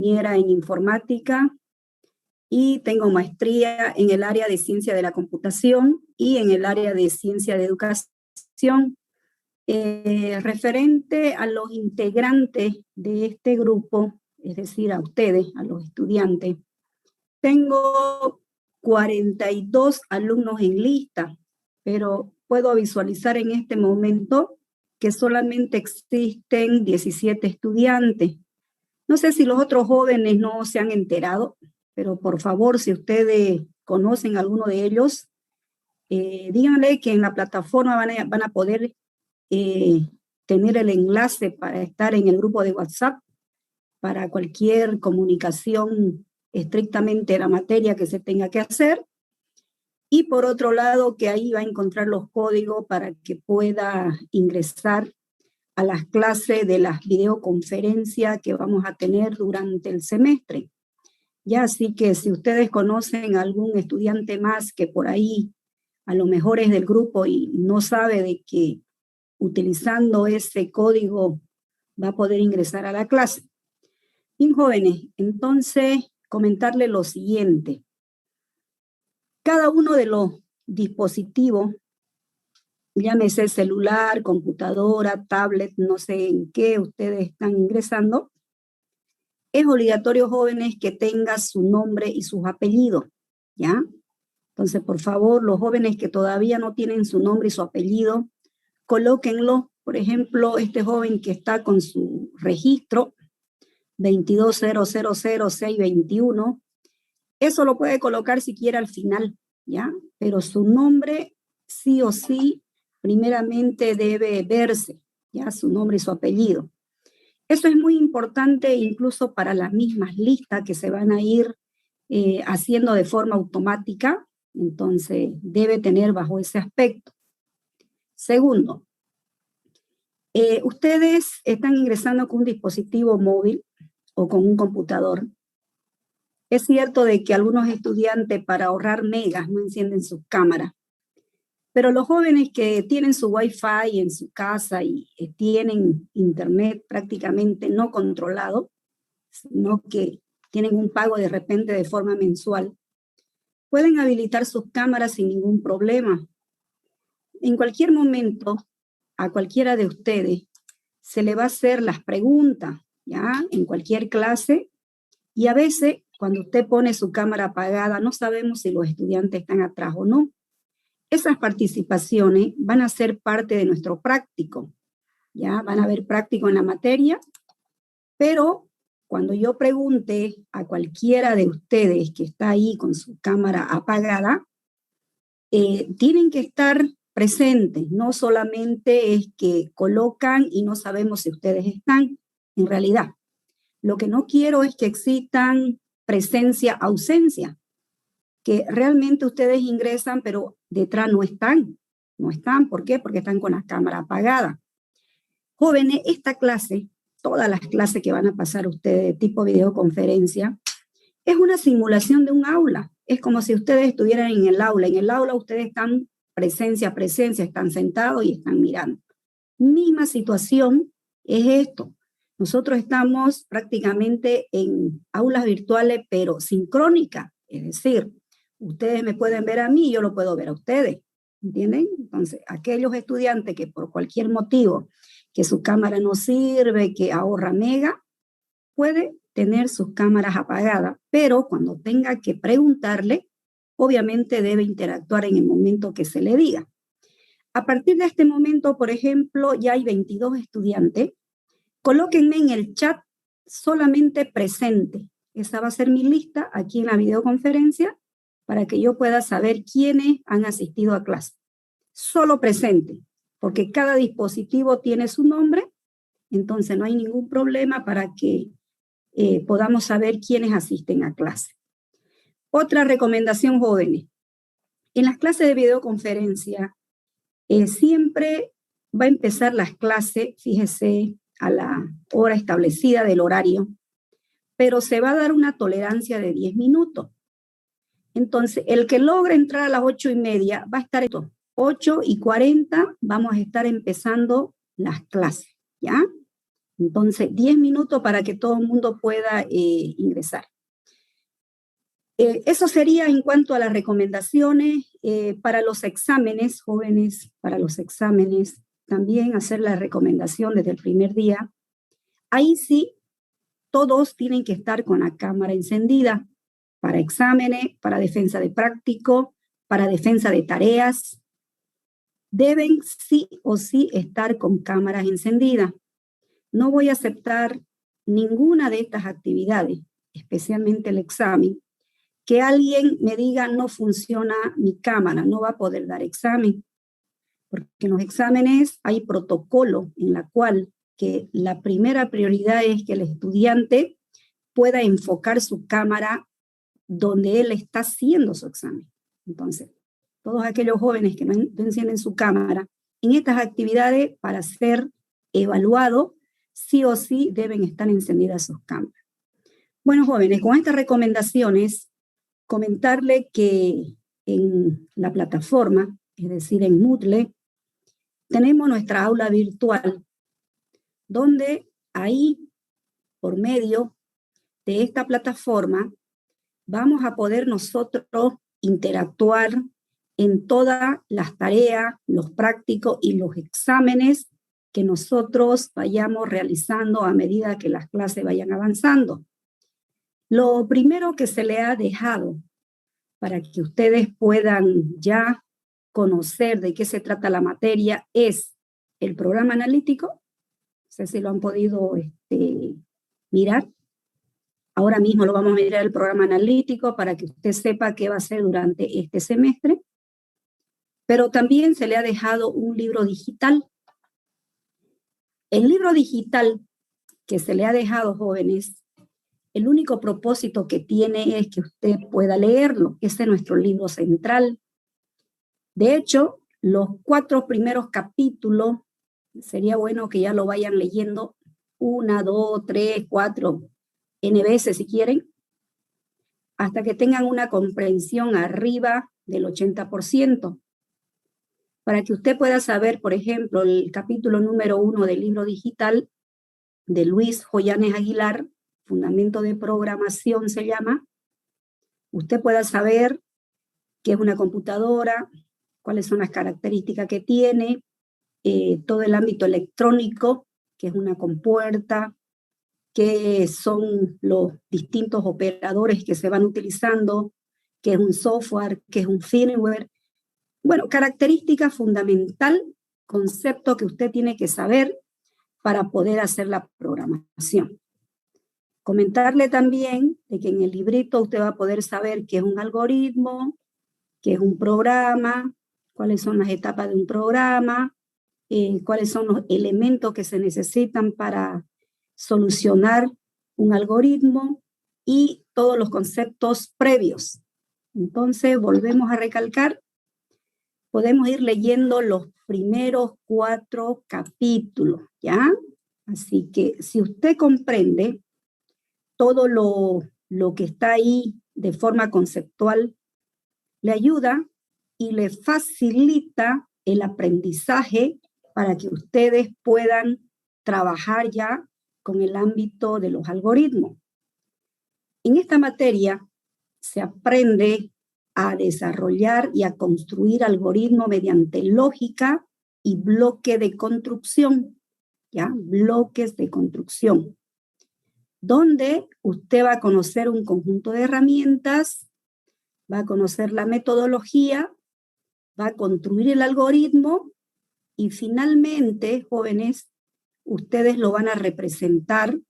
ingeniera en informática y tengo maestría en el área de ciencia de la computación y en el área de ciencia de educación. Referente a los integrantes de este grupo, es decir, a ustedes, a los estudiantes, tengo 42 alumnos en lista, pero puedo visualizar en este momento que solamente existen 17 estudiantes. No sé si los otros jóvenes no se han enterado, pero por favor, si ustedes conocen a alguno de ellos, díganle que en la plataforma van a poder tener el enlace para estar en el grupo de WhatsApp para cualquier comunicación estrictamente de la materia que se tenga que hacer. Y por otro lado, que ahí va a encontrar los códigos para que pueda ingresar a las clases de las videoconferencias que vamos a tener durante el semestre. Ya, así que si ustedes conocen a algún estudiante más que por ahí a lo mejor es del grupo y no sabe de que utilizando ese código va a poder ingresar a la clase. Bien, jóvenes, entonces comentarle lo siguiente. Cada uno de los dispositivos, llámese celular, computadora, tablet, no sé en qué ustedes están ingresando, es obligatorio, jóvenes, que tenga su nombre y sus apellidos, ¿ya? Entonces, por favor, los jóvenes que todavía no tienen su nombre y su apellido, colóquenlo. Por ejemplo, este joven que está con su registro 22000621, eso lo puede colocar si quiere al final, ¿ya? Pero su nombre sí o sí primeramente debe verse, ¿ya? Su nombre y su apellido. Eso es muy importante incluso para las mismas listas que se van a ir haciendo de forma automática, entonces debe tener bajo ese aspecto. Segundo, ustedes están ingresando con un dispositivo móvil o con un computador. Es cierto de que algunos estudiantes para ahorrar megas no encienden sus cámaras, pero los jóvenes que tienen su Wi-Fi en su casa y tienen internet prácticamente no controlado, sino que tienen un pago de repente de forma mensual, pueden habilitar sus cámaras sin ningún problema. En cualquier momento, a cualquiera de ustedes se le va a hacer las preguntas, ¿ya? En cualquier clase, y a veces cuando usted pone su cámara apagada, no sabemos si los estudiantes están atrás o no. Esas participaciones van a ser parte de nuestro práctico, ¿ya? Van a haber práctico en la materia, pero cuando yo pregunte a cualquiera de ustedes que está ahí con su cámara apagada, tienen que estar presentes, no solamente es que colocan y no sabemos si ustedes están, en realidad. Lo que no quiero es que existan presencia, ausencia, que realmente ustedes ingresan, pero detrás no están. No están, ¿por qué? Porque están con la cámara apagada. Jóvenes, esta clase, todas las clases que van a pasar ustedes de tipo videoconferencia, es una simulación de un aula. Es como si ustedes estuvieran en el aula. En el aula ustedes están presencia, están sentados y están mirando. Misma situación es esto. Nosotros estamos prácticamente en aulas virtuales, pero sincrónicas. Es decir, ustedes me pueden ver a mí y yo lo puedo ver a ustedes. ¿Entienden? Entonces, aquellos estudiantes que por cualquier motivo, que su cámara no sirve, que ahorra mega, puede tener sus cámaras apagadas, pero cuando tenga que preguntarle, obviamente debe interactuar en el momento que se le diga. A partir de este momento, por ejemplo, ya hay 22 estudiantes. Colóquenme en el chat solamente presente. Esa va a ser mi lista aquí en la videoconferencia para que yo pueda saber quiénes han asistido a clase. Solo presente, porque cada dispositivo tiene su nombre, entonces no hay ningún problema para que podamos saber quiénes asisten a clase. Otra recomendación, jóvenes. En las clases de videoconferencia, siempre va a empezar las clases, fíjese, a la hora establecida del horario, pero se va a dar una tolerancia de 10 minutos. Entonces, el que logre entrar a las 8:30 va a estar esto. 8:40 vamos a estar empezando las clases, ¿ya? Entonces, 10 minutos para que todo el mundo pueda ingresar. Eso sería en cuanto a las recomendaciones. Para los exámenes, jóvenes, para los exámenes, también hacer la recomendación desde el primer día. Ahí sí, todos tienen que estar con la cámara encendida para exámenes, para defensa de práctico, para defensa de tareas. Deben sí o sí estar con cámaras encendidas. No voy a aceptar ninguna de estas actividades, especialmente el examen, que alguien me diga no funciona mi cámara, no va a poder dar examen. Porque en los exámenes hay protocolo en la cual que la primera prioridad es que el estudiante pueda enfocar su cámara donde él está haciendo su examen. Entonces, todos aquellos jóvenes que no encienden su cámara, en estas actividades para ser evaluado, sí o sí deben estar encendidas sus cámaras. Bueno, jóvenes, con estas recomendaciones, comentarle que en la plataforma, es decir, en Moodle, tenemos nuestra aula virtual, donde ahí, por medio de esta plataforma, vamos a poder nosotros interactuar en todas las tareas, los prácticos y los exámenes que nosotros vayamos realizando a medida que las clases vayan avanzando. Lo primero que se le ha dejado para que ustedes puedan ya conocer de qué se trata la materia es el programa analítico. No sé si lo han podido mirar. Ahora mismo lo vamos a mirar el programa analítico para que usted sepa qué va a hacer durante este semestre. Pero también se le ha dejado un libro digital. El libro digital que se le ha dejado, jóvenes, el único propósito que tiene es que usted pueda leerlo. Ese es nuestro libro central. De hecho, los 4 primeros capítulos, sería bueno que ya lo vayan leyendo 1, 2, 3, 4, N veces si quieren, hasta que tengan una comprensión arriba del 80%. Para que usted pueda saber, por ejemplo, el capítulo número 1 del libro digital de Luis Joyanes Aguilar, Fundamento de Programación se llama, usted pueda saber qué es una computadora, cuáles son las características que tiene, todo el ámbito electrónico, que es una compuerta, qué son los distintos operadores que se van utilizando, qué es un software, qué es un firmware. Bueno, característica fundamental, concepto que usted tiene que saber para poder hacer la programación. Comentarle también de que en el librito usted va a poder saber qué es un algoritmo, qué es un programa, cuáles son las etapas de un programa, cuáles son los elementos que se necesitan para solucionar un algoritmo y todos los conceptos previos. Entonces, volvemos a recalcar, podemos ir leyendo los primeros 4 capítulos, ¿ya? Así que si usted comprende todo lo que está ahí de forma conceptual, le ayuda y le facilita el aprendizaje para que ustedes puedan trabajar ya con el ámbito de los algoritmos. En esta materia se aprende a desarrollar y a construir algoritmos mediante lógica y bloque de construcción, ¿ya? Bloques de construcción, donde usted va a conocer un conjunto de herramientas, va a conocer la metodología, va a construir el algoritmo y finalmente, jóvenes, ustedes lo van a representar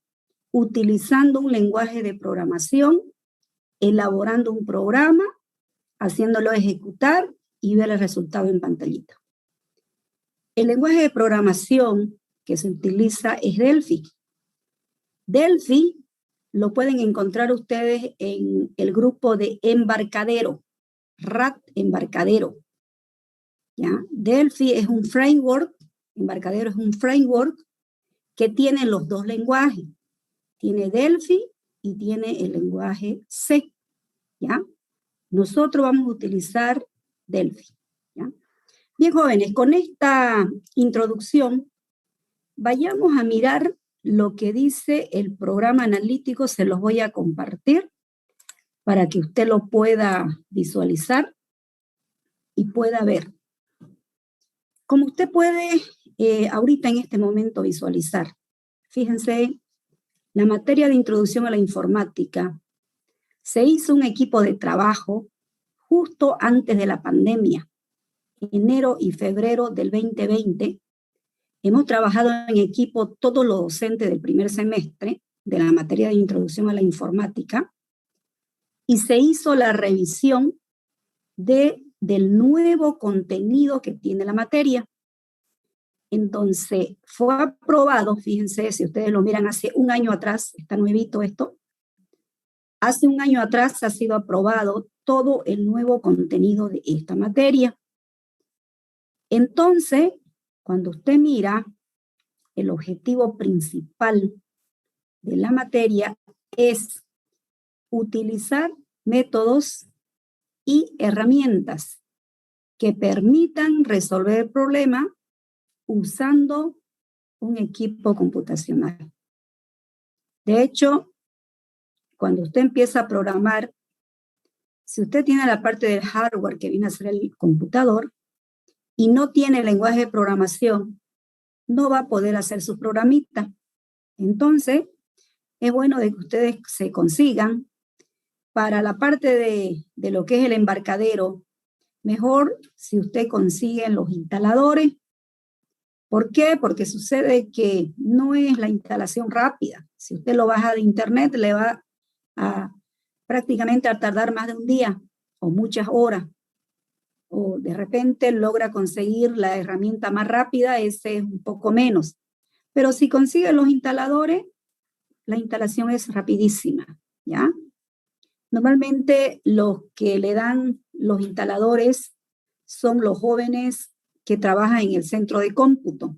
utilizando un lenguaje de programación, elaborando un programa, haciéndolo ejecutar y ver el resultado en pantallita. El lenguaje de programación que se utiliza es Delphi. Delphi lo pueden encontrar ustedes en el grupo de Embarcadero, RAT Embarcadero. ¿Ya? Delphi es un framework, Embarcadero es un framework que tiene los 2 lenguajes. Tiene Delphi y tiene el lenguaje C. ¿Ya? Nosotros vamos a utilizar Delphi. ¿Ya? Bien, jóvenes, con esta introducción, vayamos a mirar lo que dice el programa analítico se los voy a compartir para que usted lo pueda visualizar y pueda ver. Como usted puede ahorita en este momento visualizar, fíjense, la materia de introducción a la informática, se hizo un equipo de trabajo justo antes de la pandemia, enero y febrero del 2020. Hemos trabajado en equipo todos los docentes del primer semestre de la materia de introducción a la informática y se hizo la revisión del nuevo contenido que tiene la materia. Entonces, fue aprobado, fíjense, si ustedes lo miran hace un año atrás, está nuevito esto, hace un año atrás ha sido aprobado todo el nuevo contenido de esta materia. Entonces, cuando usted mira, el objetivo principal de la materia es utilizar métodos y herramientas que permitan resolver el problema usando un equipo computacional. De hecho, cuando usted empieza a programar, si usted tiene la parte del hardware que viene a ser el computador y no tiene lenguaje de programación, no va a poder hacer su programita. Entonces, es bueno de que ustedes se consigan para la parte de lo que es el embarcadero, mejor si usted consigue los instaladores. ¿Por qué? Porque sucede que no es la instalación rápida. Si usted lo baja de internet, le va a prácticamente a tardar más de un día o muchas horas. O de repente logra conseguir la herramienta más rápida, ese es un poco menos. Pero si consigue los instaladores, la instalación es rapidísima, ¿ya? Normalmente los que le dan los instaladores son los jóvenes que trabajan en el centro de cómputo.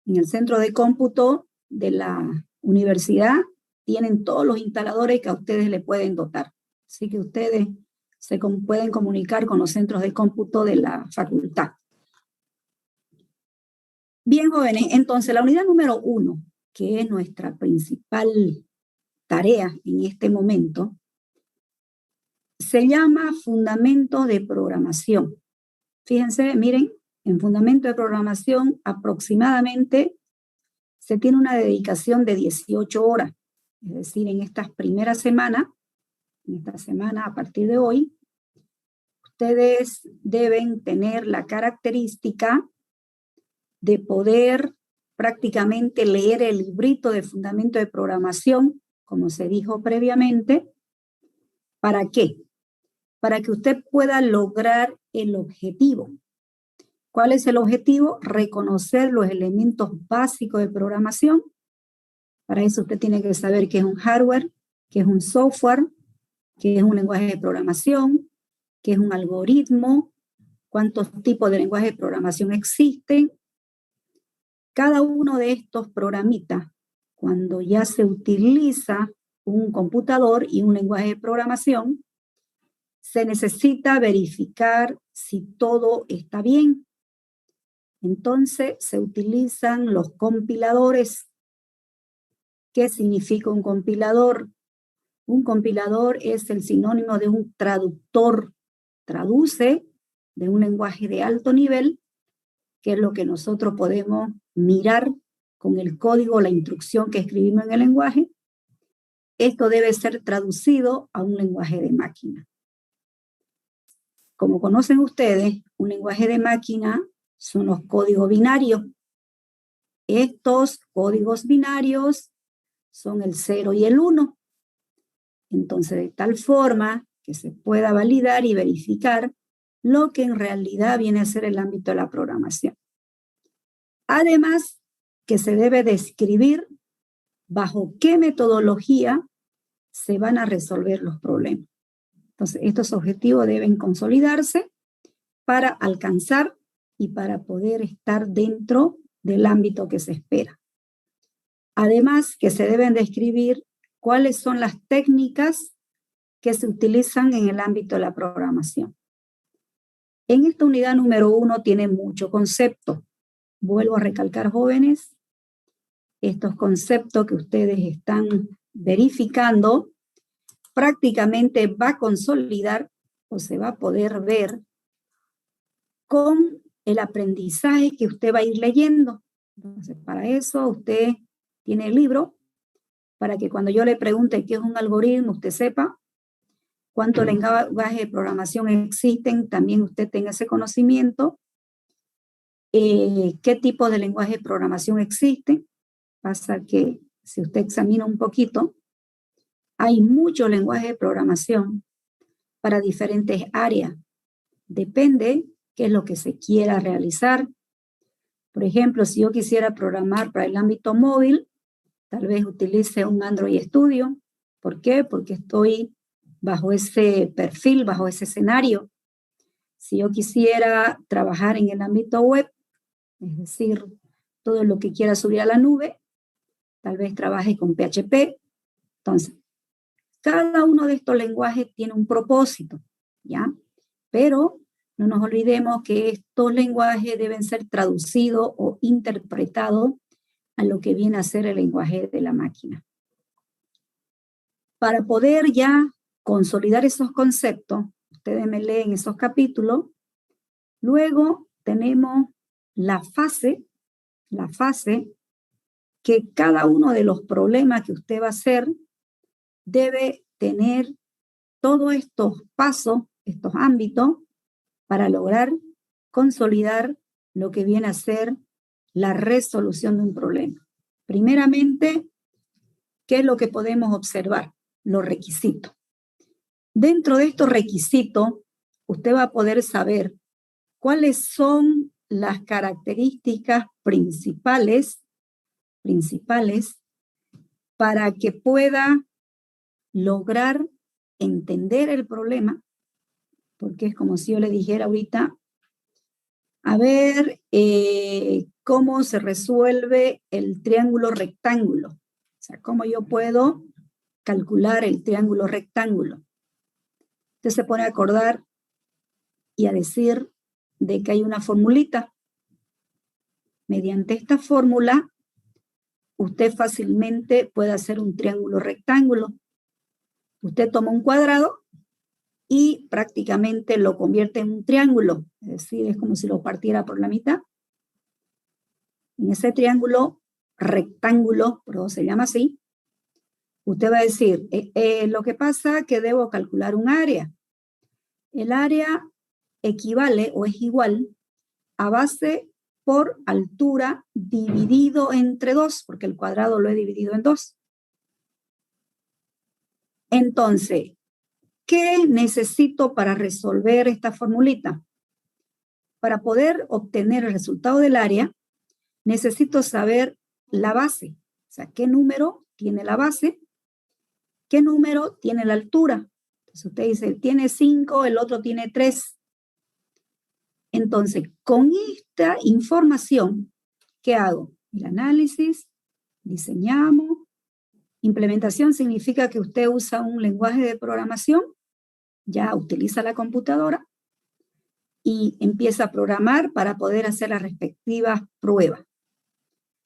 En el centro de cómputo de la universidad tienen todos los instaladores que a ustedes le pueden dotar. Así que ustedes se pueden comunicar con los centros de cómputo de la facultad. Bien, jóvenes, entonces la unidad número 1, que es nuestra principal tarea en este momento, se llama Fundamento de Programación. Fíjense, miren, en Fundamento de Programación aproximadamente se tiene una dedicación de 18 horas. Es decir, en estas primeras semanas, en esta semana a partir de hoy, ustedes deben tener la característica de poder prácticamente leer el librito de Fundamento de Programación, como se dijo previamente. ¿Para qué? Para que usted pueda lograr el objetivo. ¿Cuál es el objetivo? Reconocer los elementos básicos de programación. Para eso usted tiene que saber qué es un hardware, qué es un software, qué es un lenguaje de programación, qué es un algoritmo, cuántos tipos de lenguaje de programación existen. Cada uno de estos programitas, cuando ya se utiliza un computador y un lenguaje de programación, se necesita verificar si todo está bien. Entonces se utilizan los compiladores. ¿Qué significa un compilador? Un compilador es el sinónimo de un traductor. Traduce de un lenguaje de alto nivel, que es lo que nosotros podemos mirar con el código, la instrucción que escribimos en el lenguaje. Esto debe ser traducido a un lenguaje de máquina. Como conocen ustedes, un lenguaje de máquina son los códigos binarios. Estos códigos binarios son el 0 y el 1. Entonces, de tal forma que se pueda validar y verificar lo que en realidad viene a ser el ámbito de la programación. Además, que se debe describir bajo qué metodología se van a resolver los problemas. Entonces, estos objetivos deben consolidarse para alcanzar y para poder estar dentro del ámbito que se espera. Además, que se deben describir cuáles son las técnicas que se utilizan en el ámbito de la programación. En esta unidad número 1 tiene mucho concepto. Vuelvo a recalcar, jóvenes, estos conceptos que ustedes están verificando, prácticamente va a consolidar o se va a poder ver con el aprendizaje que usted va a ir leyendo. Entonces, para eso usted tiene el libro, para que cuando yo le pregunte qué es un algoritmo, usted sepa cuántos lenguajes de programación existen, también usted tenga ese conocimiento, qué tipo de lenguaje de programación existe. Pasa que si usted examina un poquito, hay muchos lenguajes de programación para diferentes áreas. Depende qué es lo que se quiera realizar. Por ejemplo, si yo quisiera programar para el ámbito móvil, tal vez utilice un Android Studio. ¿Por qué? Porque estoy bajo ese perfil, bajo ese escenario. Si yo quisiera trabajar en el ámbito web, es decir, todo lo que quiera subir a la nube, tal vez trabaje con PHP. Entonces, cada uno de estos lenguajes tiene un propósito, ¿ya? Pero no nos olvidemos que estos lenguajes deben ser traducidos o interpretados a lo que viene a ser el lenguaje de la máquina. Para poder ya consolidar esos conceptos, ustedes me leen esos capítulos, luego tenemos la fase que cada uno de los problemas que usted va a hacer debe tener todos estos pasos, estos ámbitos, para lograr consolidar lo que viene a ser la resolución de un problema. Primeramente, ¿qué es lo que podemos observar? Los requisitos. Dentro de estos requisitos, usted va a poder saber cuáles son las características principales para que pueda lograr entender el problema, porque es como si yo le dijera ahorita, a ver cómo se resuelve el triángulo rectángulo. O sea, cómo yo puedo calcular el triángulo rectángulo. Usted se pone a acordar y a decir de que hay una formulita. Mediante esta fórmula, usted fácilmente puede hacer un triángulo rectángulo. Usted toma un cuadrado y prácticamente lo convierte en un triángulo, es decir, es como si lo partiera por la mitad. En ese triángulo rectángulo, pero se llama así, usted va a decir, lo que pasa es que debo calcular un área. El área equivale o es igual a base por altura dividido entre 2, porque el cuadrado lo he dividido en 2. Entonces, ¿qué necesito para resolver esta formulita? Para poder obtener el resultado del área, necesito saber la base. O sea, ¿qué número tiene la base? ¿Qué número tiene la altura? Entonces usted dice, tiene 5, el otro tiene 3. Entonces, con esta información, ¿qué hago? El análisis, diseñamos. Implementación significa que usted usa un lenguaje de programación, ya utiliza la computadora y empieza a programar para poder hacer las respectivas pruebas.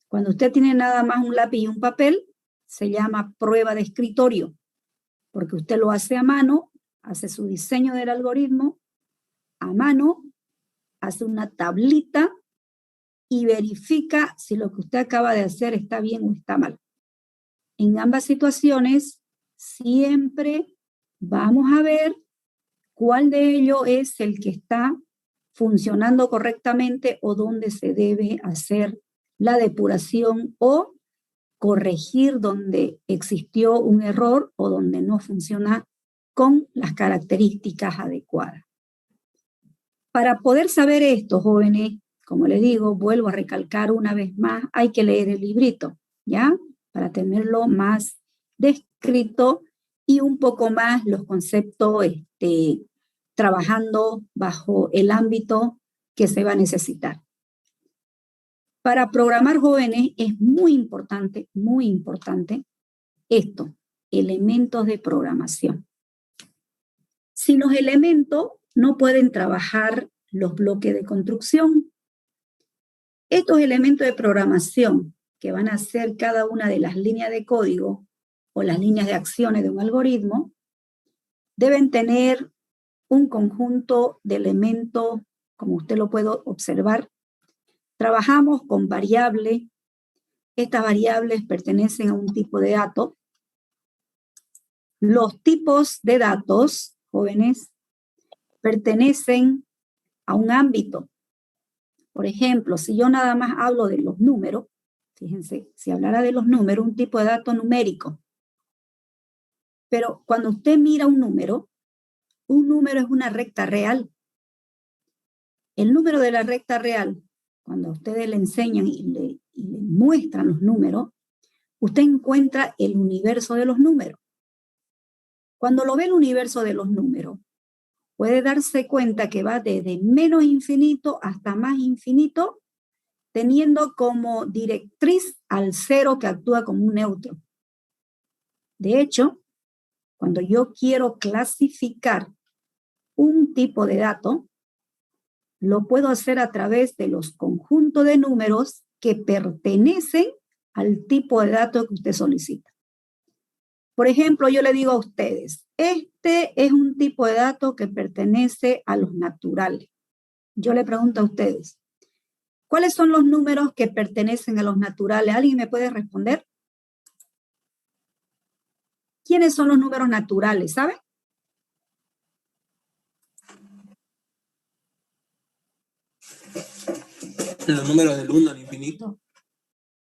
Cuando usted tiene nada más un lápiz y un papel, se llama prueba de escritorio, porque usted lo hace a mano, hace su diseño del algoritmo a mano, hace una tablita y verifica si lo que usted acaba de hacer está bien o está mal. En ambas situaciones, siempre vamos a ver cuál de ellos es el que está funcionando correctamente o dónde se debe hacer la depuración o corregir donde existió un error o donde no funciona con las características adecuadas. Para poder saber esto, jóvenes, como les digo, vuelvo a recalcar una vez más, hay que leer el librito, ¿ya? Para tenerlo más descrito y un poco más los conceptos trabajando bajo el ámbito que se va a necesitar. Para programar jóvenes es muy importante esto, elementos de programación. Sin los elementos no pueden trabajar los bloques de construcción. Estos elementos de programación que van a ser cada una de las líneas de código o las líneas de acciones de un algoritmo, deben tener un conjunto de elementos, como usted lo puede observar. Trabajamos con variables. Estas variables pertenecen a un tipo de dato. Los tipos de datos, jóvenes, pertenecen a un ámbito. Por ejemplo, si yo nada más hablo de los números, fíjense, si hablara de los números, un tipo de dato numérico. Pero cuando usted mira un número es una recta real. El número de la recta real, cuando a ustedes le enseñan y le muestran los números, usted encuentra el universo de los números. Cuando lo ve el universo de los números, puede darse cuenta que va desde menos infinito hasta más infinito, teniendo como directriz al cero que actúa como un neutro. De hecho, cuando yo quiero clasificar un tipo de dato, lo puedo hacer a través de los conjuntos de números que pertenecen al tipo de dato que usted solicita. Por ejemplo, yo le digo a ustedes, este es un tipo de dato que pertenece a los naturales. Yo le pregunto a ustedes, ¿cuáles son los números que pertenecen a los naturales? ¿Alguien me puede responder? ¿Quiénes son los números naturales? ¿Sabe? Los números del 1 al infinito.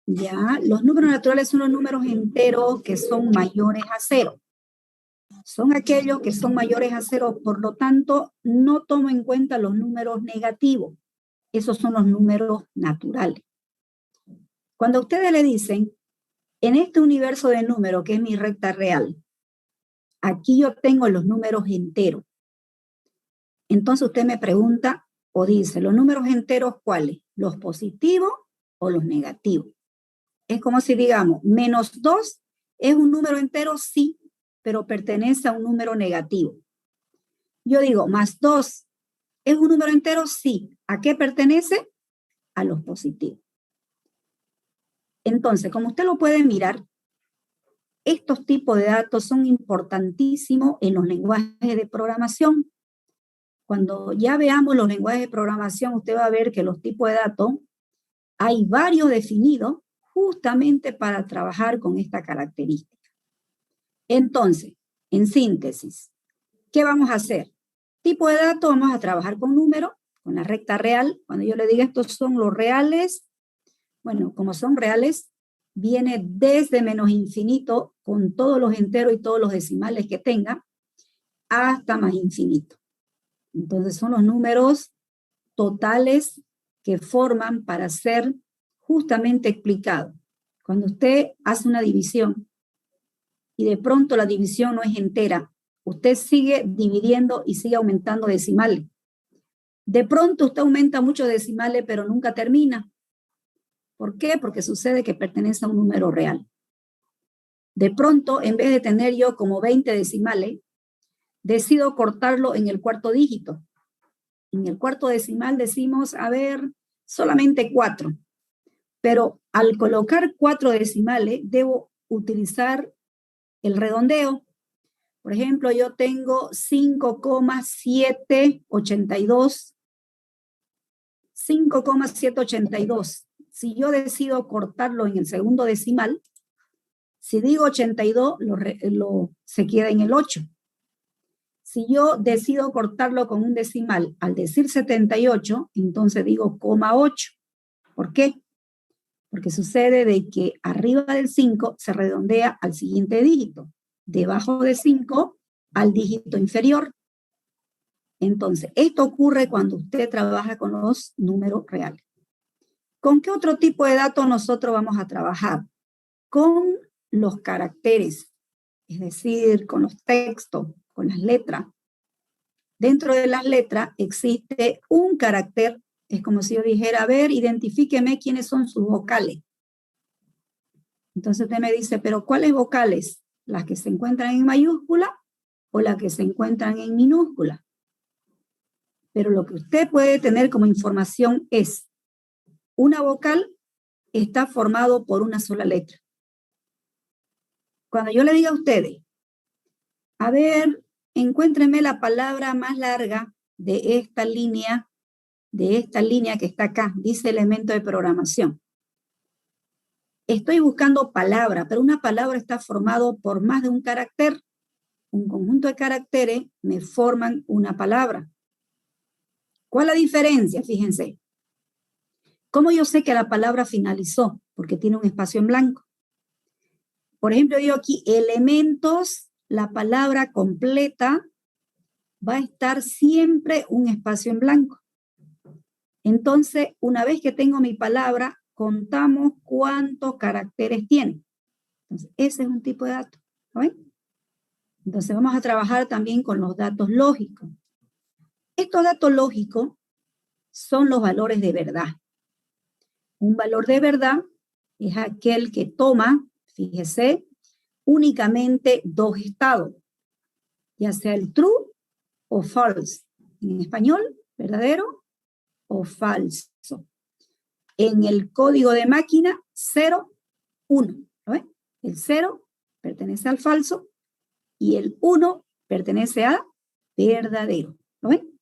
Ya, los números naturales son los números enteros que son mayores a 0. Son aquellos que son mayores a 0, por lo tanto, no tomo en cuenta los números negativos. Esos son los números naturales. Cuando ustedes le dicen, en este universo de números, que es mi recta real, aquí yo tengo los números enteros. Entonces usted me pregunta o dice, ¿los números enteros cuáles? ¿Los positivos o los negativos? Es como si digamos, menos 2 es un número entero, sí, pero pertenece a un número negativo. Yo digo, más 2 es un número entero, sí. ¿A qué pertenece? A los positivos. Entonces, como usted lo puede mirar, estos tipos de datos son importantísimos en los lenguajes de programación. Cuando ya veamos los lenguajes de programación, usted va a ver que los tipos de datos, hay varios definidos justamente para trabajar con esta característica. Entonces, en síntesis, ¿qué vamos a hacer? Tipo de datos, vamos a trabajar con números, con la recta real. Cuando yo le diga estos son los reales, bueno, como son reales, viene desde menos infinito, con todos los enteros y todos los decimales que tenga, hasta más infinito. Entonces son los números totales que forman para ser justamente explicados. Cuando usted hace una división y de pronto la división no es entera, usted sigue dividiendo y sigue aumentando decimales. De pronto usted aumenta muchos decimales, pero nunca termina. ¿Por qué? Porque sucede que pertenece a un número real. De pronto, en vez de tener yo como 20 decimales, decido cortarlo en el cuarto dígito. En el cuarto decimal decimos, a ver, solamente 4. Pero al colocar 4 decimales, debo utilizar el redondeo. Por ejemplo, yo tengo 5,782. 5,782. Si yo decido cortarlo en el segundo decimal, si digo 82, se queda en el 8. Si yo decido cortarlo con un decimal, al decir 78, entonces digo 8. ¿Por qué? Porque sucede de que arriba del 5 se redondea al siguiente dígito, debajo de 5 al dígito inferior. Entonces, esto ocurre cuando usted trabaja con los números reales. ¿Con qué otro tipo de datos nosotros vamos a trabajar? Con los caracteres, es decir, con los textos, con las letras. Dentro de las letras existe un carácter, es como si yo dijera, a ver, identifíqueme quiénes son sus vocales. Entonces usted me dice, pero ¿cuáles vocales? ¿Las que se encuentran en mayúscula o las que se encuentran en minúscula? Pero lo que usted puede tener como información es una vocal está formado por una sola letra. Cuando yo le diga a ustedes, a ver, encuéntrenme la palabra más larga de esta línea que está acá, dice elemento de programación. Estoy buscando palabra, pero una palabra está formado por más de un carácter. Un conjunto de caracteres me forman una palabra. ¿Cuál es la diferencia? Fíjense. ¿Cómo yo sé que la palabra finalizó? Porque tiene un espacio en blanco. Por ejemplo, yo aquí, elementos, la palabra completa va a estar siempre un espacio en blanco. Entonces, una vez que tengo mi palabra, contamos cuántos caracteres tiene. Entonces, ese es un tipo de dato. ¿Ven? Entonces, vamos a trabajar también con los datos lógicos. Estos datos lógicos son los valores de verdad. Un valor de verdad es aquel que toma, fíjese, únicamente dos estados, ya sea el true o false. En español, verdadero o falso. En el código de máquina, 0, 1. ¿Lo ven? El 0 pertenece al falso y el 1 pertenece a verdadero. ¿Lo ven?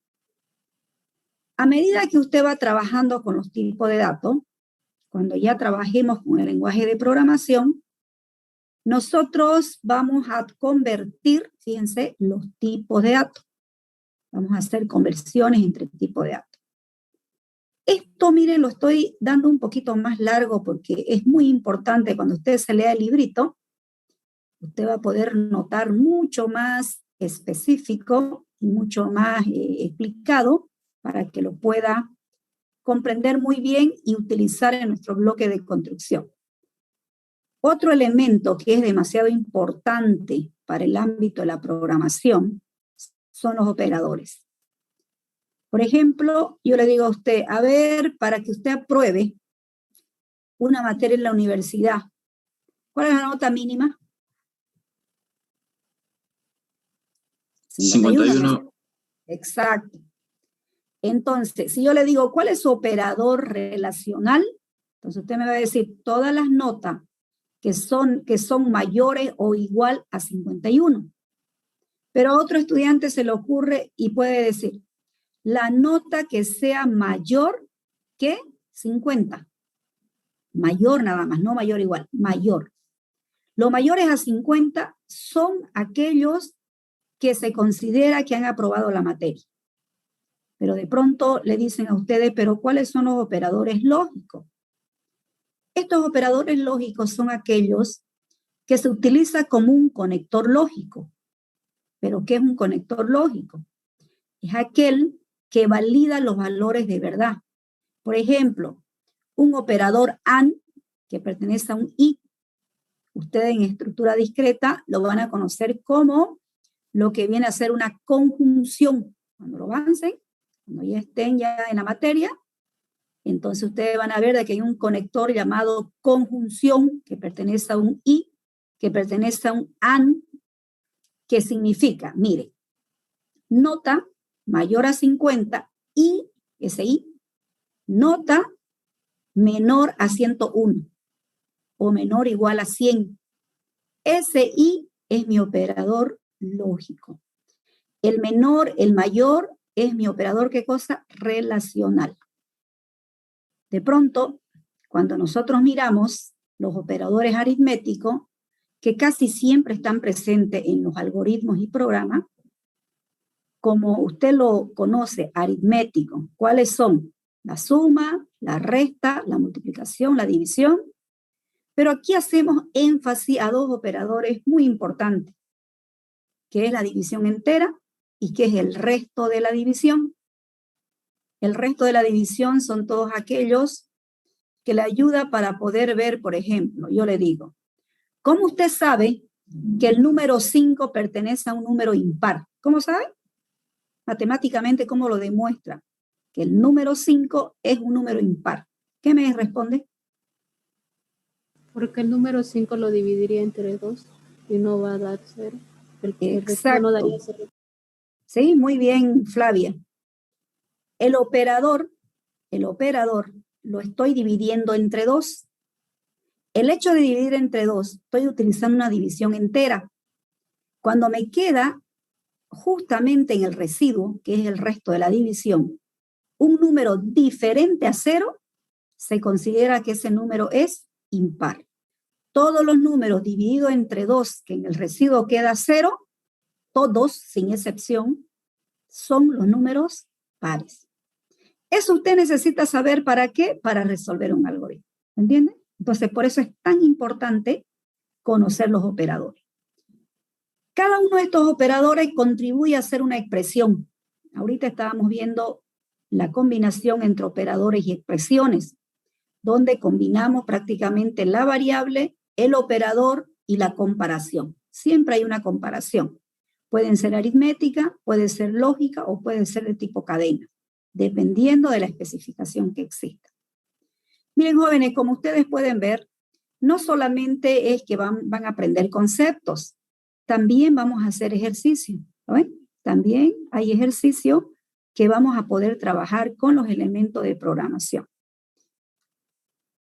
A medida que usted va trabajando con los tipos de datos, cuando ya trabajemos con el lenguaje de programación, nosotros vamos a convertir, fíjense, los tipos de datos. Vamos a hacer conversiones entre tipos de datos. Esto, miren, lo estoy dando un poquito más largo porque es muy importante cuando usted se lea el librito, usted va a poder notar mucho más específico y mucho más explicado para que lo pueda comprender muy bien y utilizar en nuestro bloque de construcción. Otro elemento que es demasiado importante para el ámbito de la programación son los operadores. Por ejemplo, yo le digo a usted, a ver, para que usted apruebe una materia en la universidad, ¿cuál es la nota mínima? 51. Exacto. Entonces, si yo le digo, ¿cuál es su operador relacional? Entonces usted me va a decir, todas las notas que son mayores o igual a 51. Pero a otro estudiante se le ocurre y puede decir, la nota que sea mayor que 50. Mayor nada más, no mayor igual, mayor. Los mayores a 50 son aquellos que se considera que han aprobado la materia. Pero de pronto le dicen a ustedes, pero ¿cuáles son los operadores lógicos? Estos operadores lógicos son aquellos que se utiliza como un conector lógico. ¿Pero qué es un conector lógico? Es aquel que valida los valores de verdad. Por ejemplo, un operador AND que pertenece a un I. Ustedes en estructura discreta lo van a conocer como lo que viene a ser una conjunción. Cuando lo avancen, cuando ya estén ya en la materia, entonces ustedes van a ver de que hay un conector llamado conjunción que pertenece a un I, que pertenece a un AND, que significa, mire, nota mayor a 50 y ese I, nota menor a 101 o menor o igual a 100. Ese I es mi operador lógico. El menor, el mayor es mi operador, ¿qué cosa? Relacional. De pronto, cuando nosotros miramos los operadores aritméticos, que casi siempre están presentes en los algoritmos y programas, como usted lo conoce, aritmético, ¿cuáles son? La suma, la resta, la multiplicación, la división. Pero aquí hacemos énfasis a dos operadores muy importantes, que es la división entera y que es el resto de la división. El resto de la división son todos aquellos que le ayuda para poder ver, por ejemplo, yo le digo, ¿cómo usted sabe que el número 5 pertenece a un número impar? ¿Cómo sabe? Matemáticamente, ¿cómo lo demuestra? Que el número 5 es un número impar. ¿Qué me responde? Porque el número 5 lo dividiría entre 2 y no va a dar 0. Exacto. No daría 0. Sí, muy bien, Flavia. El operador lo estoy dividiendo entre 2. El hecho de dividir entre 2, estoy utilizando una división entera. Cuando me queda justamente en el residuo, que es el resto de la división, un número diferente a 0, se considera que ese número es impar. Todos los números divididos entre 2, que en el residuo queda 0, todos, sin excepción, son los números pares. Eso usted necesita saber para qué, para resolver un algoritmo. ¿Entiende? Entonces, por eso es tan importante conocer los operadores. Cada uno de estos operadores contribuye a hacer una expresión. Ahorita estábamos viendo la combinación entre operadores y expresiones, donde combinamos prácticamente la variable, el operador y la comparación. Siempre hay una comparación. Pueden ser aritmética, puede ser lógica o puede ser de tipo cadena, dependiendo de la especificación que exista. Miren, jóvenes, como ustedes pueden ver, no solamente es que van a aprender conceptos, también vamos a hacer ejercicio. ¿Lo ven? También hay ejercicio que vamos a poder trabajar con los elementos de programación.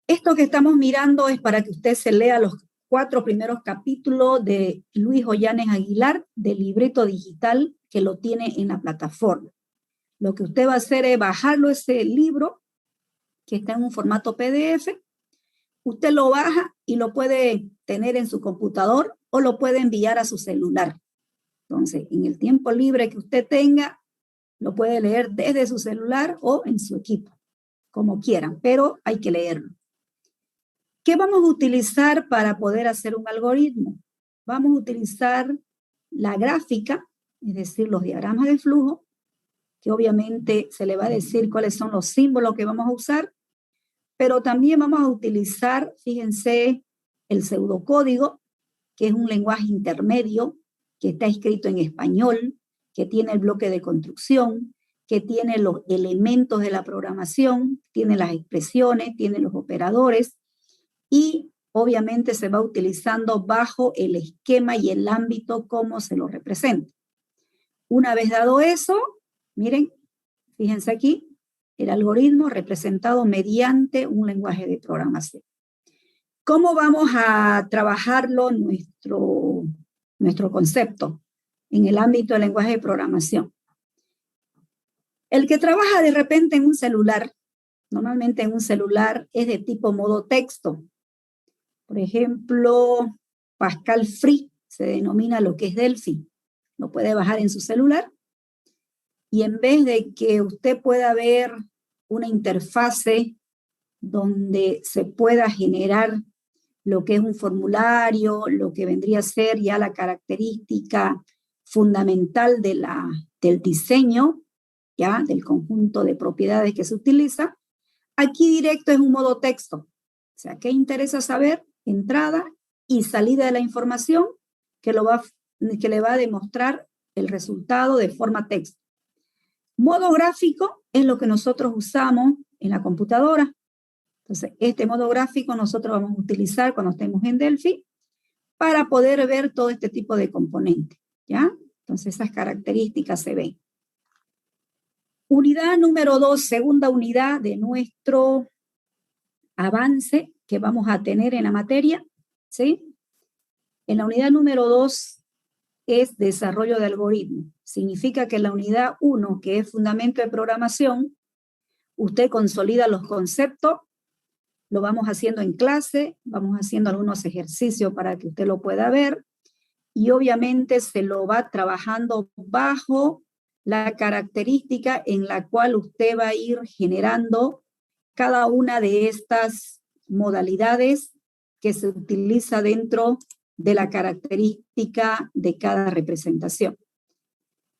Esto que estamos mirando es para que usted se lea los 4 primeros capítulos de Luis Ollanes Aguilar, del libreto digital que lo tiene en la plataforma. Lo que usted va a hacer es bajarlo ese libro, que está en un formato PDF. Usted lo baja y lo puede tener en su computador o lo puede enviar a su celular. Entonces, en el tiempo libre que usted tenga, lo puede leer desde su celular o en su equipo, como quieran, pero hay que leerlo. ¿Qué vamos a utilizar para poder hacer un algoritmo? Vamos a utilizar la gráfica, es decir, los diagramas de flujo, que obviamente se le va a decir cuáles son los símbolos que vamos a usar, pero también vamos a utilizar, fíjense, el pseudocódigo, que es un lenguaje intermedio, que está escrito en español, que tiene el bloque de construcción, que tiene los elementos de la programación, tiene las expresiones, tiene los operadores, y obviamente se va utilizando bajo el esquema y el ámbito como se lo representa. Una vez dado eso, miren, fíjense aquí, el algoritmo representado mediante un lenguaje de programación. ¿Cómo vamos a trabajarlo nuestro concepto en el ámbito del lenguaje de programación? El que trabaja de repente en un celular, normalmente en un celular es de tipo modo texto. Por ejemplo, Pascal Free se denomina lo que es Delphi. Lo puede bajar en su celular y en vez de que usted pueda ver una interfase donde se pueda generar lo que es un formulario, lo que vendría a ser ya la característica fundamental del diseño, ya del conjunto de propiedades que se utiliza, aquí directo es un modo texto. O sea, ¿qué interesa saber? Entrada y salida de la información que le va a demostrar el resultado de forma texto. Modo gráfico es lo que nosotros usamos en la computadora. Entonces, este modo gráfico nosotros vamos a utilizar cuando estemos en Delphi para poder ver todo este tipo de componentes, ¿ya? Entonces, esas características se ven. Unidad número 2, segunda unidad de nuestro avance que vamos a tener en la materia, ¿sí? En la unidad número 2 es desarrollo de algoritmos. Significa que en la unidad 1, que es fundamento de programación, usted consolida los conceptos, lo vamos haciendo en clase, vamos haciendo algunos ejercicios para que usted lo pueda ver, y obviamente se lo va trabajando bajo la característica en la cual usted va a ir generando cada una de estas modalidades que se utiliza dentro de la característica de cada representación.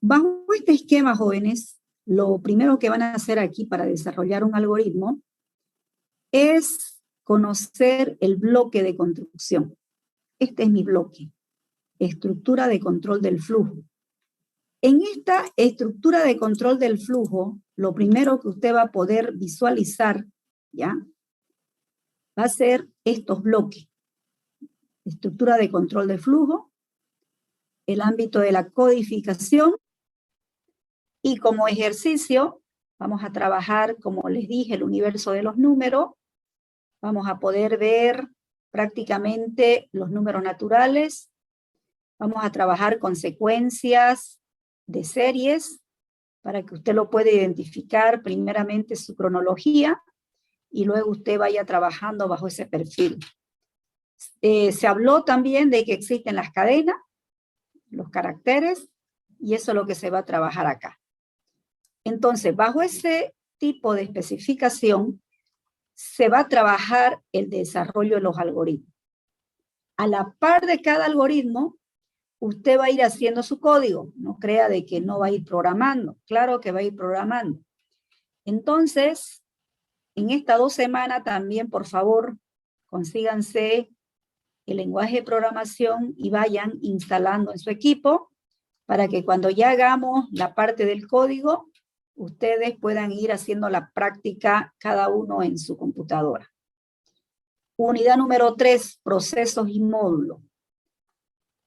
Bajo este esquema, jóvenes, lo primero que van a hacer aquí para desarrollar un algoritmo es conocer el bloque de construcción. Este es mi bloque, estructura de control del flujo. En esta estructura de control del flujo, lo primero que usted va a poder visualizar, ¿ya? Va a ser estos bloques. Estructura de control de flujo, el ámbito de la codificación, y como ejercicio vamos a trabajar, como les dije, el universo de los números. Vamos a poder ver prácticamente los números naturales. Vamos a trabajar con secuencias de series para que usted lo pueda identificar primeramente su cronología y luego usted vaya trabajando bajo ese perfil. Se habló también de que existen las cadenas, los caracteres, y eso es lo que se va a trabajar acá. Entonces, bajo ese tipo de especificación, se va a trabajar el desarrollo de los algoritmos. A la par de cada algoritmo, usted va a ir haciendo su código. No crea de que no va a ir programando. Claro que va a ir programando. Entonces, en estas 2 semanas también, por favor, consíganse el lenguaje de programación y vayan instalando en su equipo para que cuando ya hagamos la parte del código, ustedes puedan ir haciendo la práctica cada uno en su computadora. Unidad número 3, procesos y módulos.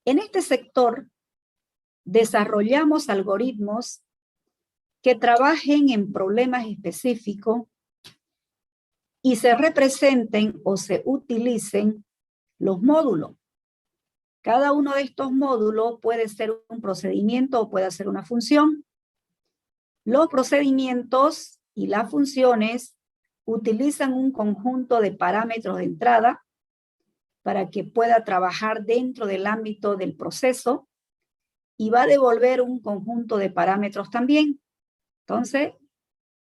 En este sector, desarrollamos algoritmos que trabajen en problemas específicos y se representen o se utilicen los módulos. Cada uno de estos módulos puede ser un procedimiento o puede ser una función. Los procedimientos y las funciones utilizan un conjunto de parámetros de entrada para que pueda trabajar dentro del ámbito del proceso y va a devolver un conjunto de parámetros también. Entonces,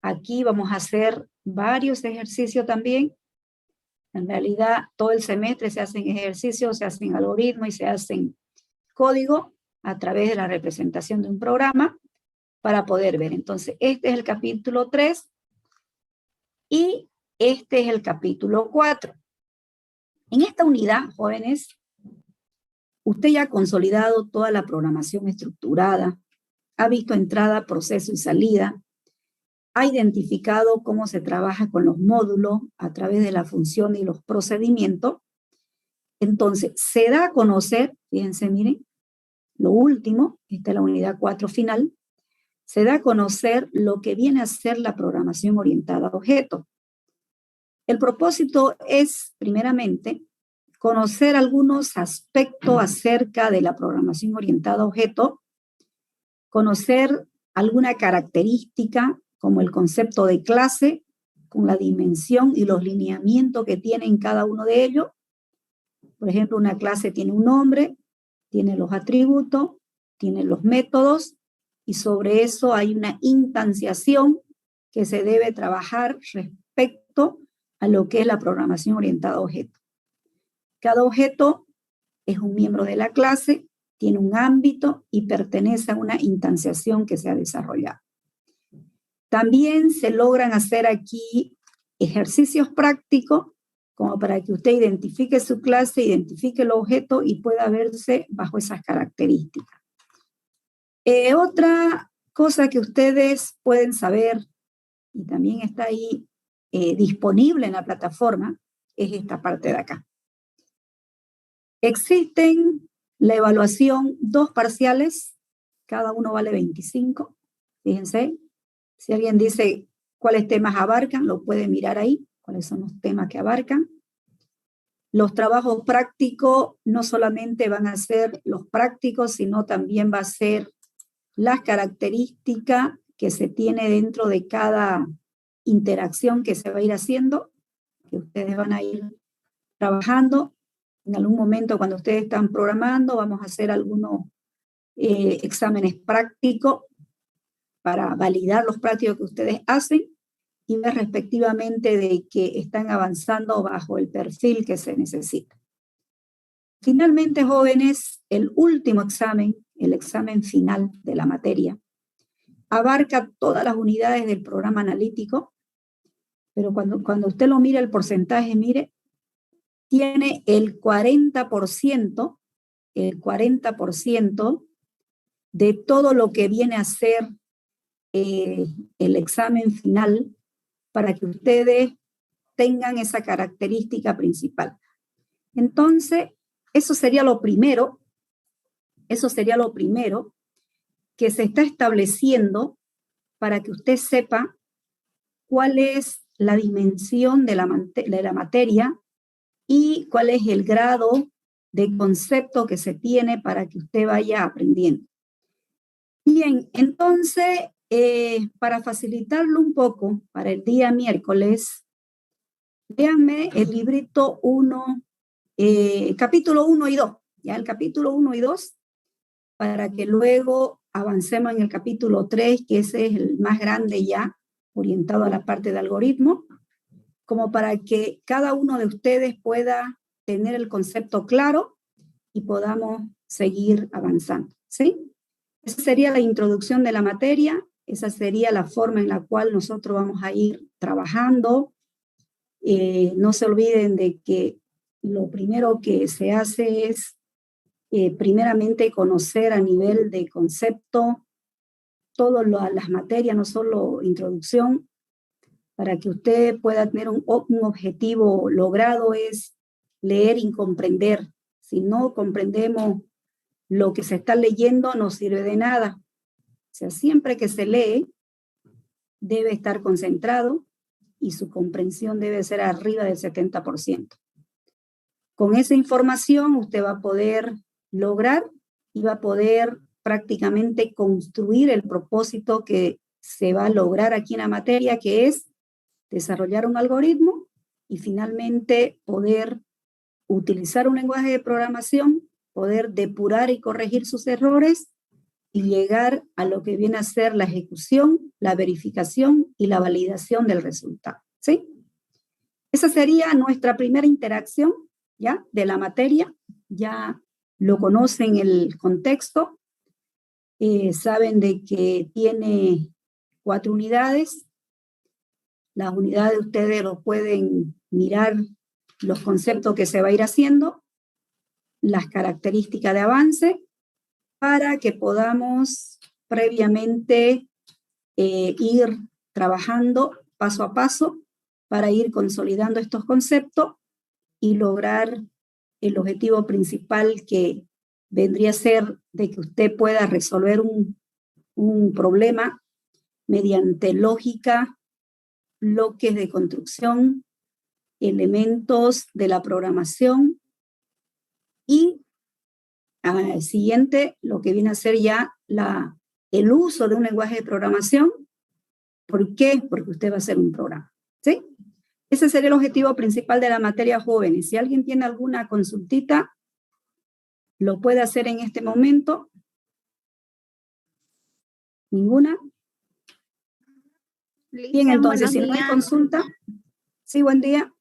aquí vamos a hacer varios ejercicios también. En realidad, todo el semestre se hacen ejercicios, se hacen algoritmos y se hacen código a través de la representación de un programa para poder ver. Entonces, este es el capítulo 3 y este es el capítulo 4. En esta unidad, jóvenes, usted ya ha consolidado toda la programación estructurada, ha visto entrada, proceso y salida, ha identificado cómo se trabaja con los módulos a través de la función y los procedimientos. Entonces, se da a conocer, fíjense, miren, lo último, esta es la unidad 4 final, se da a conocer lo que viene a ser la programación orientada a objetos. El propósito es, primeramente, conocer algunos aspectos acerca de la programación orientada a objetos, conocer alguna característica como el concepto de clase, con la dimensión y los lineamientos que tienen cada uno de ellos. Por ejemplo, una clase tiene un nombre, tiene los atributos, tiene los métodos, y sobre eso hay una instanciación que se debe trabajar respecto a lo que es la programación orientada a objetos. Cada objeto es un miembro de la clase, tiene un ámbito y pertenece a una instanciación que se ha desarrollado. También se logran hacer aquí ejercicios prácticos como para que usted identifique su clase, identifique el objeto y pueda verse bajo esas características. Otra cosa que ustedes pueden saber, y también está ahí disponible en la plataforma, es esta parte de acá. Existen la evaluación 2 parciales, cada uno vale 25, fíjense. Si alguien dice cuáles temas abarcan, lo puede mirar ahí, cuáles son los temas que abarcan. Los trabajos prácticos no solamente van a ser los prácticos, sino también va a ser las características que se tiene dentro de cada interacción que se va a ir haciendo, que ustedes van a ir trabajando. En algún momento cuando ustedes están programando, vamos a hacer algunos exámenes prácticos para validar los prácticos que ustedes hacen y ver respectivamente de que están avanzando bajo el perfil que se necesita. Finalmente, jóvenes, el último examen, el examen final de la materia, abarca todas las unidades del programa analítico, pero cuando usted lo mira el porcentaje, mire, tiene el 40% de todo lo que viene a ser el examen final para que ustedes tengan esa característica principal. Entonces, eso sería lo primero que se está estableciendo para que usted sepa cuál es la dimensión de la materia y cuál es el grado de concepto que se tiene para que usted vaya aprendiendo. Bien, entonces, para facilitarlo un poco, para el día miércoles, léanme el librito 1, capítulo 1 y 2, ya el capítulo 1 y 2, para que luego avancemos en el capítulo 3, que ese es el más grande ya, orientado a la parte de algoritmo, como para que cada uno de ustedes pueda tener el concepto claro y podamos seguir avanzando, ¿sí? Esa sería la introducción de la materia, esa sería la forma en la cual nosotros vamos a ir trabajando. No se olviden de que lo primero que se hace es primeramente conocer a nivel de concepto todas las materias, no solo introducción, para que usted pueda tener un objetivo logrado es leer y comprender. Si no comprendemos lo que se está leyendo, no sirve de nada. O sea, siempre que se lee, debe estar concentrado y su comprensión debe ser arriba del 70%. Con esa información usted va a poder lograr y va a poder prácticamente construir el propósito que se va a lograr aquí en la materia, que es desarrollar un algoritmo y finalmente poder utilizar un lenguaje de programación, poder depurar y corregir sus errores y llegar a lo que viene a ser la ejecución, la verificación y la validación del resultado, ¿sí? Esa sería nuestra primera interacción, ¿ya? De la materia. Ya lo conocen el contexto, saben de que tiene 4 unidades. Las unidades ustedes lo pueden mirar, los conceptos que se va a ir haciendo, las características de avance, para que podamos previamente ir trabajando paso a paso para ir consolidando estos conceptos y lograr el objetivo principal, que vendría a ser de que usted pueda resolver un problema mediante lógica, bloques de construcción, elementos de la programación y siguiente, lo que viene a ser ya el uso de un lenguaje de programación. ¿Por qué? Porque usted va a hacer un programa, ¿sí? Ese sería el objetivo principal de la materia jóvenes. Si alguien tiene alguna consultita, lo puede hacer en este momento. ¿Ninguna? Bien, entonces, si no hay consulta. Sí, buen día.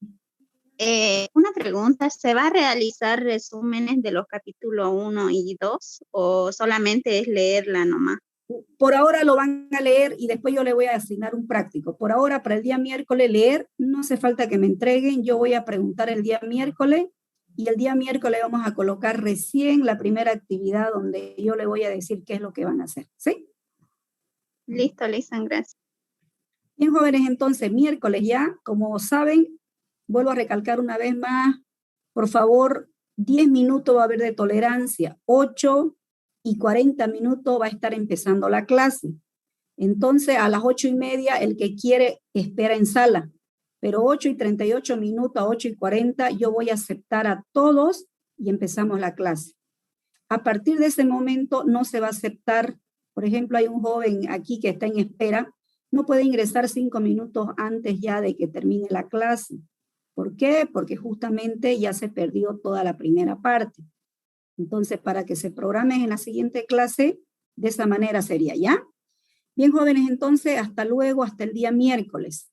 Una pregunta, ¿se va a realizar resúmenes de los capítulos 1 y 2 o solamente es leerla nomás? Por ahora lo van a leer y después yo le voy a asignar un práctico. Por ahora, para el día miércoles leer, no hace falta que me entreguen, yo voy a preguntar el día miércoles y el día miércoles vamos a colocar recién la primera actividad donde yo le voy a decir qué es lo que van a hacer, ¿sí? Listo, Lisan, gracias. Bien, jóvenes, entonces, miércoles ya, como saben, vuelvo a recalcar una vez más, por favor, 10 minutos va a haber de tolerancia, 8:40 va a estar empezando la clase. Entonces, a las 8:30, el que quiere espera en sala, pero 8:38 a 8:40, yo voy a aceptar a todos y empezamos la clase. A partir de ese momento no se va a aceptar, por ejemplo, hay un joven aquí que está en espera, no puede ingresar 5 minutos antes ya de que termine la clase. ¿Por qué? Porque justamente ya se perdió toda la primera parte. Entonces, para que se programe en la siguiente clase, de esa manera sería, ¿ya? Bien, jóvenes, entonces, hasta luego, hasta el día miércoles.